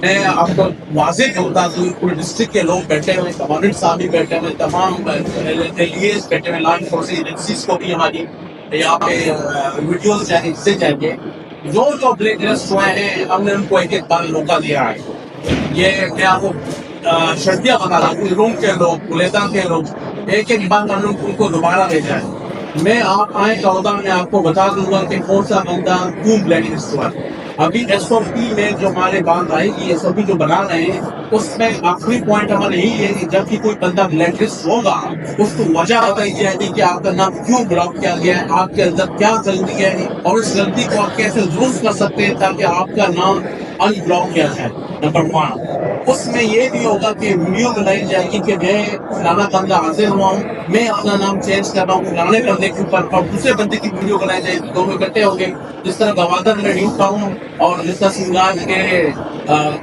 میں آپ کو واضح ہوتا تو پورے ڈسٹرکٹ کے لوگ بیٹھے ہوئے، کمانڈنٹ صاحب بھی بیٹھے ہوئے، تمام ایلیز بیٹھے ہوئے، لا انفورسنگ ایجنسیز کو بھی ہماری یہاں پہ ویڈیوز سے چاہیے جو بلیک لسٹ ہوئے ہیں، ہم نے ان کو ایک ایک بار موقع دیا ہے. یہ میں آپ کو شرطیاں بتا رہا ہوں، روم کے لوگ، پولیسا کے لوگ، ایک ایک بار ہم نے ان کو دوبارہ بھیجا ہے. میں آپ آئے کا ہوتا میں آپ کو بتا دوں گا کہ کون سا بندہ کیوں بلیک لسٹ ہوا ہے. ابھی ایس او پی میں جو ہمارے بات آئے گی، ایس او پی جو بنا رہے ہیں، اس میں آخری پوائنٹ ہمارا یہی ہے کہ جب بھی کوئی بندہ بلیک لسٹ ہوگا اس کو وجہ بتائی جائے گی کہ آپ کا نام کیوں بلاک کیا گیا ہے، آپ کے اندر کیا غلطی ہے اور اس غلطی کو آپ کیسے درست کر سکتے ہیں تاکہ آپ کا نام ان بلاک کیا جائے. نمبر 1 اس میں یہ بھی ہوگا کہ ویڈیو بنائی جائے گی کہ میں فلانا بندہ حاضر ہوا ہوں، میں اپنا نام چینج کر رہا ہوں فلانے بندے کے اوپر، اور دوسرے بندے کی ویڈیو بنائی جائے گی، دونوں اکٹھے ہوں گے. جس طرح گوادر میں ڈیوٹ ہوں اور جس طرح سنگاج کے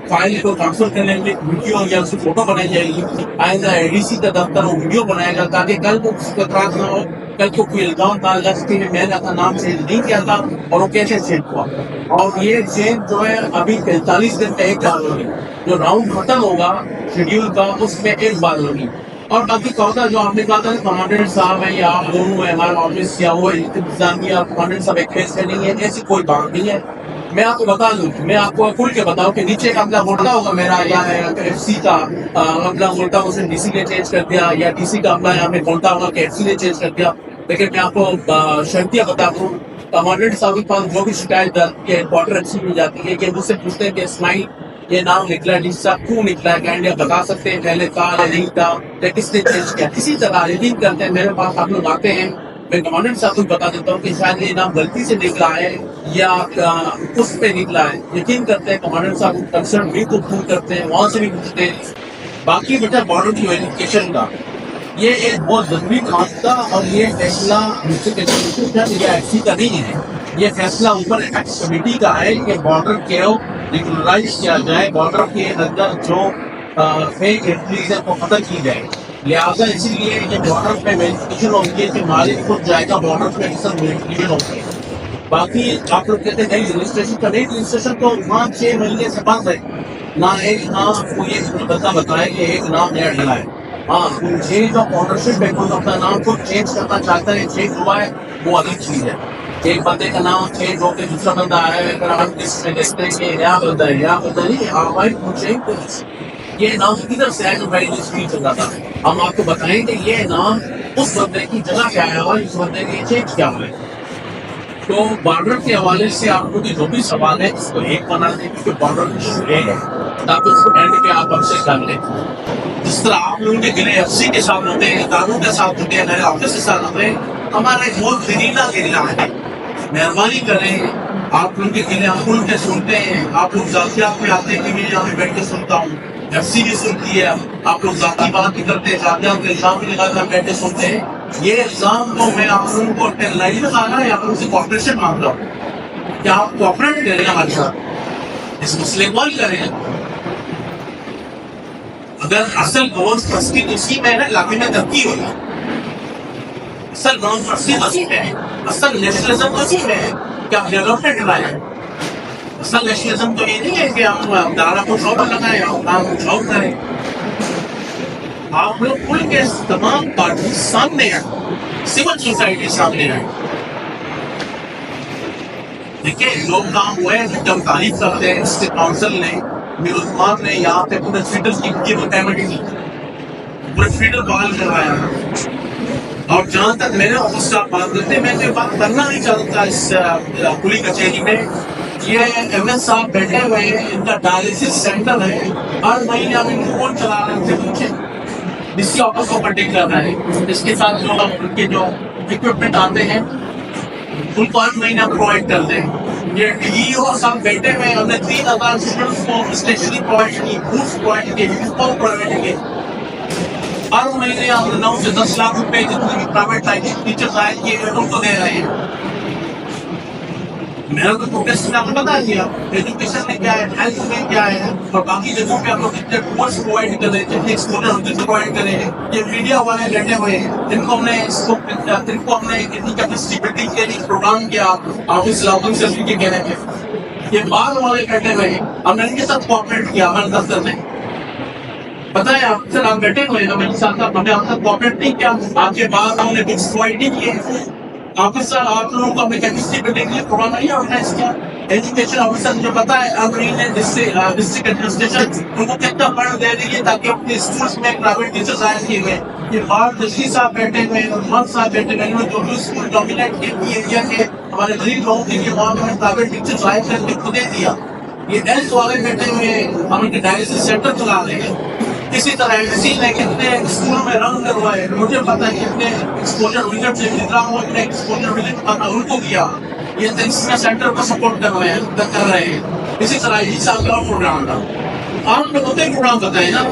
فائل کو ٹرانسفر کرنے میں ویڈیو یا اس کی فوٹو بنائی جائے گی. آئندہ اے ڈی سی کا دفتر وہ ویڈیو بنائے گا تاکہ کل کو کسی کو اعتراض نہ ہو، کل کو کوئی الزام نہ لگ سکے کہ میں نے اپنا نام چینج نہیں کیا تھا اور وہ کیسے چینج ہوا. اور یہ چینج جو ہے ابھی 45 دن میں ایک بار ہوگی، جو راؤنڈ ختم ہوگا شیڈیول کا اس میں ایک بار ہوگی. اور باقی چوتھا جو آپ نے کہا تھا کمانڈنٹ صاحب ہیں یا آپ دونوں ہیں، ہمارا آفس یا وہ انتظامیہ کمانڈنٹ صاحب ایک فیس میں نہیں ہے، ایسی کوئی بات نہیں ہے. میں آپ کو بتا دوں، میں آپ کو کھل کے بتاؤں کہ نیچے کا اپنا بولتا ہوگا میرا یا ایف سی کا اپنا بولتا ہوں اسے ڈی سی نے چینج کر دیا، یا ڈی سی کا اپنا یہاں پہ بولتا ہوگا کہ ایف سی نے چینج کر دیا. لیکن میں آپ کو شرطیاں بتا دوں، کمانڈنٹ صاحب کے پاس جو بھی شکایت درج کے ہیڈکوارٹر ایف سی میں جاتی ہے کہ مجھ سے پوچھتے ہیں کہ اسماعیل یہ نام نکلا ڈی سی صاحب کیوں نکلا ہے، کینڈیا بتا سکتے ہیں پہلے تھا یا نہیں تھا یا کس نے چینج کیا. اسی طرح یقین کرتے ہیں میرے پاس آپ لوگ آتے ہیں، میں کمانڈنٹ صاحب کو بتا دیتا ہوں کہ شاید یہ نام غلطی سے نکلا ہے یا اس پہ نکلا ہے. یقین کرتے ہیں کمانڈنٹ صاحب کنسرن بھی کو فون کرتے ہیں، وہاں سے بھی پوچھتے ہیں. باقی بیٹا بارڈر کی ویریفیکیشن کا یہ ایک بہت ضروری کام تھا، اور یہ فیصلہ یا ایف سی کا نہیں ہے، یہ فیصلہ اوپر ایکس کمیٹی کا ہے کہ بارڈر کے ریگولرائز کیا جائے، بارڈر کے اندر جو فیک انٹریز ہیں وہ ختم کی جائے. لہٰذا اسی لیے یہ بارڈر پہ ویریفیکیشن ہوتی ہے کہ مالک خود جائے گا بارڈر پہ سب ویریفیکیشن ہوتی ہے. باقی آپ لوگ کہتے ہیں نئی رجسٹریشن کا، نئی رجسٹریشن تو 5-6 مہینے سے بند ہے. نہ ایک نام کو یہ بندہ بتائے کہ ایک نام نیا ڈلا ہے. ہاں چینج آف آنرشپ ہے، کوئی اپنا نام کو چینج کرنا چاہتا ہے، چینج ہوا ہے وہ الگ چیز ہے. ایک بندے کا نام چینج ہو کے دوسرا بندہ آیا ہے، اگر ہم اس میں دیکھتے ہیں کہ نیا بندہ ہے، نیا بندہ نہیں ہماری پوچھیں یہ نام کدھر سے آئے، بھائی نہیں چل رہا تھا. ہم آپ کو بتائیں کہ یہ نام اس بندے کی جگہ پہ آیا ہوا، اس بندے نے چینج کیا ہوا ہے. تو بارڈر کے حوالے سے آپ کو جو بھی سوال ہے اس کو ایک بنا دیں، کیونکہ بارڈر ہے تاکہ اس کو اینڈ پہ آپ ہم سے کر لیں. جس طرح آپ لوگوں کے گلے ایف سی کے ساتھ ہوتے ہیں، قانون کے ساتھ ہوتے ہیں، نئے آفس کے ساتھ ہوتے ہیں، ہمارا ایک بہت دلیلا گرلا ہے. مہربانی کریں، آپ لوگ کے گلے ہم کھل کے سنتے ہیں. آپ لوگ ذاتیات میں آتے ہیں کہ میں یہاں پہ بیٹھ کے سنتا ہوں، ایف سی بھی سنتی ہے. آپ لوگ ذاتی بات بھی کرتے ہیں، ذاتیات کے الزام بھی لگا کر بیٹھے سنتے ہیں. یہ الزام تو میں آپ لوگوں کو ٹیکنالوجی میں آنا ہے، آپ لوگوں سے کوآپریشن مانگ رہا ہوں کہ آپ کوآپریٹ کریں ہمارے ساتھ، اس مسئلے کو حل کریں. اگر اصل گورنس پرستی اسی میں ہے نا، علاقے میں ترقی ہوگی. اصل گورنس پرستی اسی میں ہے، اصل نیشنلزم اسی میں ہے کہ آپ ڈیولپمنٹ لائیں. اصل نیشنلزم تو یہ نہیں ہے کہ ہم دارا کو شعبہ لگائیں، ہم کام کو شعور کریں. آپ لوگ کل کے تمام پارٹی سامنے آئیں، سول سوسائٹی سامنے آئیں. دیکھیں جو کام ہوئے ہیں جب تعریف کرتے ہیں اس سے کاؤنسل نے، میر عثمان نے یہاں پہ پورے فیڈر کی ریٹائرمنٹ کی، پورے فیڈر بحال کروایا. اور جہاں تک میرے آفس سے آپ بات کرتے ہیں، میں تو بات کرنا نہیں چاہتا اس پولی کچہری میں. یہ ایم ایس صاحب بیٹھے ہوئے ہیں، ان کا ڈائلسس سینٹر ہے، ہر مہینے ہم ان کو کون چلا رہے ہیں، پوچھیں ڈی سی آفس کو کنٹیکٹ کر رہے ہیں. اس کے ساتھ جو ان کے جو اکوپمنٹ آتے ہیں ان کو ہر مہینہ پرووائڈ کرتے ہیں. یہ ڈی او صاحب بیٹھے ہوئے، ہم نے 3000 اسٹوڈنٹس کو اسٹیشنری پرووائڈ کی، بکس پرووائڈ کی، یونیفارم پرووائڈ کی. ہر مہینے ہم نے 9 سے 10 لاکھ روپے جتنے بھی پرائیویٹ لائبریری ٹیچرز آئے کیے ہیں ان کو دے رہے ہیں. میرا تو پروفیسر نے آپ کو بتا دیا ایجوکیشن میں کیا ہے، ہیلتھ میں کیا ہے، اور باقی جگہوں پہ ہم لوگ کتنے کورس پرووائڈ کر رہے ہیں، کتنے ایکسپوجر ہوتے ہیں پرووائڈ کر رہے ہیں. یہ میڈیا والے بیٹھے ہوئے ہیں، جن کو ہم نے اتنی کیپیسٹی بلڈنگ کے لیے پروگرام کیا، آفس لاؤنگ سیلری کے کہنے میں. یہ باہر والے بیٹھے ہوئے ہیں، ہم نے ان کے ساتھ کوآپریٹ کیا ہمارے دفتر میں. پتہ ہے آپ سر آپ بیٹھے ہوئے ہیں میرے ساتھ، ہم نے آپ سے کوآپریٹ نہیں کیا، آپ کے بعد ہم نے بکس پرووائڈ نہیں کیے. آفیسر آپ لوگوں کو ہم نے کیپیسٹی بلڈنگ کے لیے پروگرام نہیں آرگنائز کیا. ایجوکیشن آفیسر مجھے پتا ہے امرین نے ڈسٹرکٹ ایڈمنسٹریشن ان کو کتنا فنڈ دے رہی ہے تاکہ اپنے اسکولس میں پرائیویٹ ٹیچرز آئے کیے ہوئے. یہ باہر تشریح صاحب بیٹھے ہوئے ہیں، عثمان صاحب بیٹھے ہوئے ہیں، جو بھی اسکول ڈومینیٹ کے ایریا کے ہمارے غریب لوگوں کے لیے وہاں پہ پرائیویٹ ٹیچرز آئے کر کے خود دے دیا. یہ ہیلتھ والے بیٹھے ہوئے ہیں، ہم ان کے ڈائلسس سینٹر چلا رہے ہیں. اسی طرح ایم نے کتنے اسکولوں میں رنگ کروائے، مجھے پتا ہے کتنے ایکسپوجر وزٹ سے کتنا ہوا کتنے ایکسپوجر وزٹ ان کو کیا. یہ تنسیہ سینٹر کو سپورٹ کر رہے ہیں. اسی طرح یہ سال کا پروگرام تھا. آپ نے ہوتے پروگرام بتائے نا.